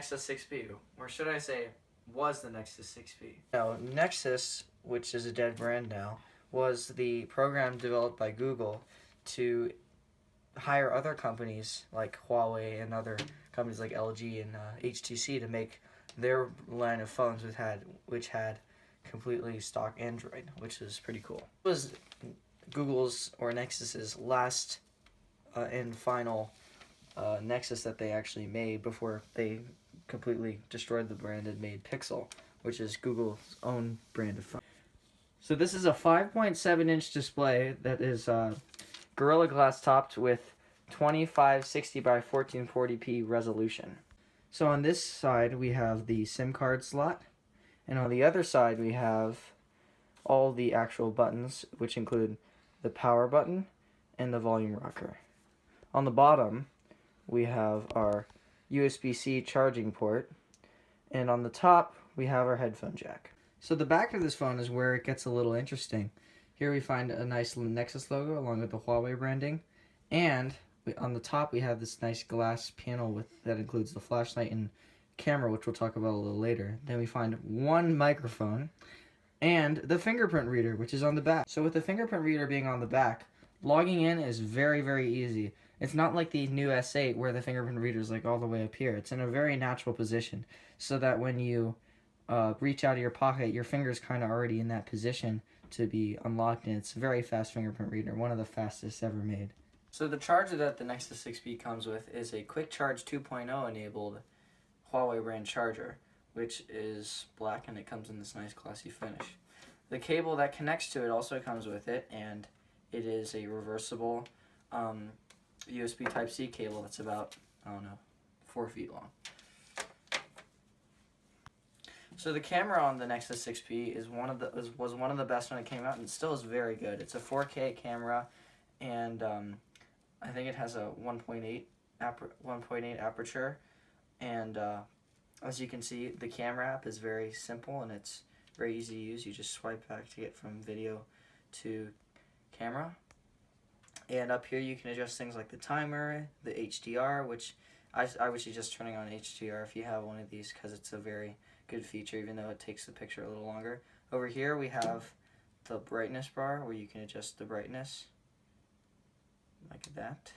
Nexus 6P, or should I say, was the Nexus 6P. Now, Nexus, which is a dead brand now, was the program developed by Google to hire other companies like Huawei and other companies like LG and HTC to make their line of phones which had completely stock Android, which is pretty cool. It was Google's or Nexus's last and final Nexus that they actually made before they completely destroyed the brand and made Pixel, which is Google's own brand of phone. So this is a 5.7-inch display that is Gorilla Glass topped with 2560 by 1440p resolution. So on this side we have the SIM card slot, and on the other side we have all the actual buttons, which include the power button and the volume rocker. On the bottom we have our USB-C charging port, and on the top we have our headphone jack. So the back of this phone is where it gets a little interesting. Here we find a nice Nexus logo along with the Huawei branding, and on the top we have this nice glass panel that includes the flashlight and camera, which we'll talk about a little later. Then we find one microphone and the fingerprint reader, which is on the back. So with the fingerprint reader being on the back, logging in is very, very easy. It's not like the new S8 where the fingerprint reader is like all the way up here. It's in a very natural position so that when you reach out of your pocket, your finger's kind of already in that position to be unlocked, and it's a very fast fingerprint reader, one of the fastest ever made. So the charger that the Nexus 6P comes with is a Quick Charge 2.0 enabled Huawei brand charger, which is black, and it comes in this nice glossy finish. The cable that connects to it also comes with it, and it is a reversible USB Type-C cable that's about, 4 feet long. So the camera on the Nexus 6P was one of the best when it came out, and still is very good. It's a 4K camera, and I think it has a 1.8 aperture, and as you can see, the camera app is very simple and it's very easy to use. You just swipe back to get from video to camera, and up here you can adjust things like the timer, the HDR, which I would suggest turning on HDR if you have one of these, because it's a very good feature, even though it takes the picture a little longer. Over here we have the brightness bar where you can adjust the brightness like that.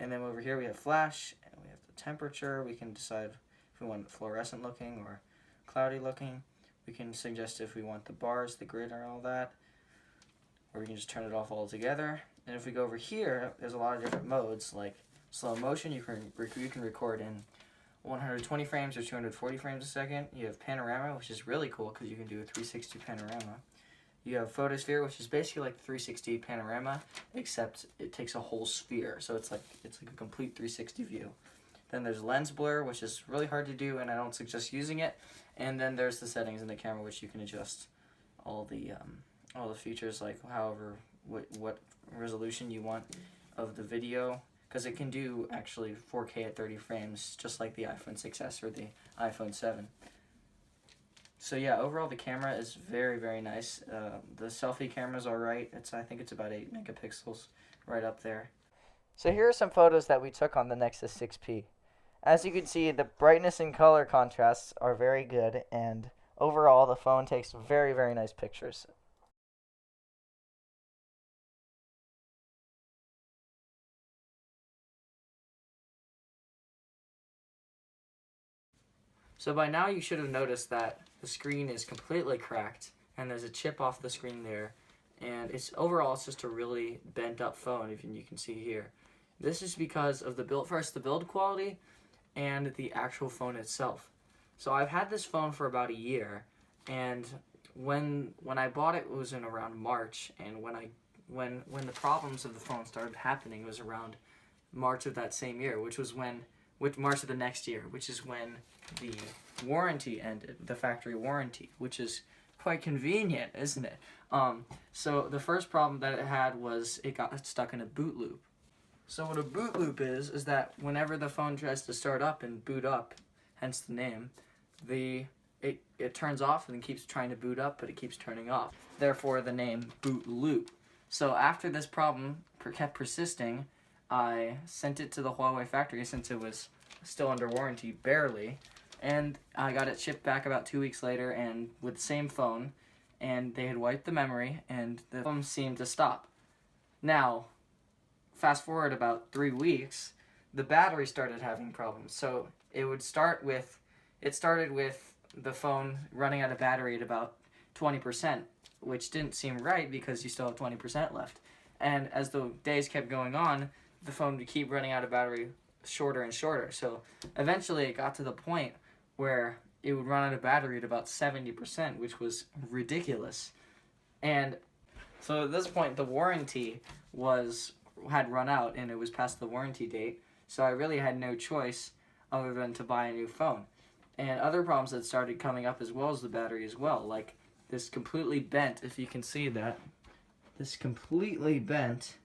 And then over here we have flash, and we have the temperature. We can decide if we want fluorescent looking or cloudy looking. We can suggest if we want the bars, the grid, or all that. Or we can just turn it off altogether. And if we go over here, there's a lot of different modes, like slow motion. You can record in 120 frames or 240 frames a second. You have panorama, which is really cool because you can do a 360 panorama. You have photosphere, which is basically like 360 panorama, except it takes a whole sphere, so it's like a complete 360 view. Then there's lens blur, which is really hard to do, and I don't suggest using it. And then there's the settings in the camera, which you can adjust all the features, like what resolution you want of the video, because it can do actually 4K at 30 frames, just like the iPhone 6s or the iPhone 7. So yeah, overall the camera is very, very nice. The selfie camera's alright. I think it's about 8 megapixels, right up there. So here are some photos that we took on the Nexus 6P. As you can see, the brightness and color contrasts are very good, and overall the phone takes very, very nice pictures. So by now you should have noticed that the screen is completely cracked, and there's a chip off the screen there, and overall it's just a really bent up phone, even you can see here. This is because of the build quality and the actual phone itself. So I've had this phone for about a year, and when I bought it, it was in around March, and when the problems of the phone started happening, it was around March of that same year, which March of the next year, which is when the warranty ended, the factory warranty, which is quite convenient, isn't it? So the first problem that it had was it got stuck in a boot loop. So what a boot loop is that whenever the phone tries to start up and boot up, hence the name, it turns off and then keeps trying to boot up, but it keeps turning off. Therefore the name boot loop. So after this problem kept persisting, I sent it to the Huawei factory, since it was still under warranty, barely. And I got it shipped back about 2 weeks later, and with the same phone, and they had wiped the memory, and the phone seemed to stop. Now, fast forward about 3 weeks, the battery started having problems. So it started with the phone running out of battery at about 20%, which didn't seem right because you still have 20% left. And as the days kept going on, the phone would keep running out of battery shorter and shorter. So eventually it got to the point where it would run out of battery at about 70%, which was ridiculous. And so at this point, the warranty had run out, and it was past the warranty date. So I really had no choice other than to buy a new phone. And other problems that started coming up as well as the battery as well, like this completely bent, if you can see that, this completely bent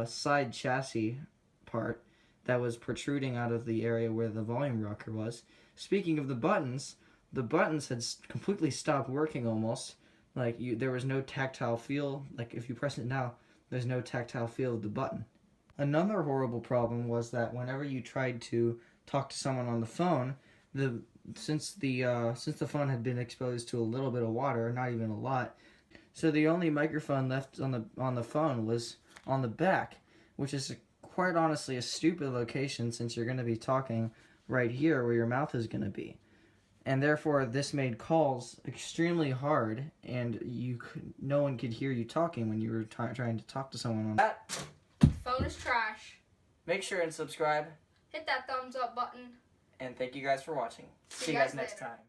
side chassis part that was protruding out of the area where the volume rocker was. Speaking of the buttons had completely stopped working almost. Like there was no tactile feel. Like if you press it now, there's no tactile feel of the button. Another horrible problem was that whenever you tried to talk to someone on the phone, since the phone had been exposed to a little bit of water, not even a lot, so the only microphone left on the phone was on the back, which is quite honestly a stupid location since you're going to be talking right here where your mouth is going to be. And therefore this made calls extremely hard, and no one could hear you talking when you were trying to talk to someone on that. Phone is trash. Make sure and subscribe, Hit that thumbs up button. and thank you guys for watching. See See you you guys guys next later. time.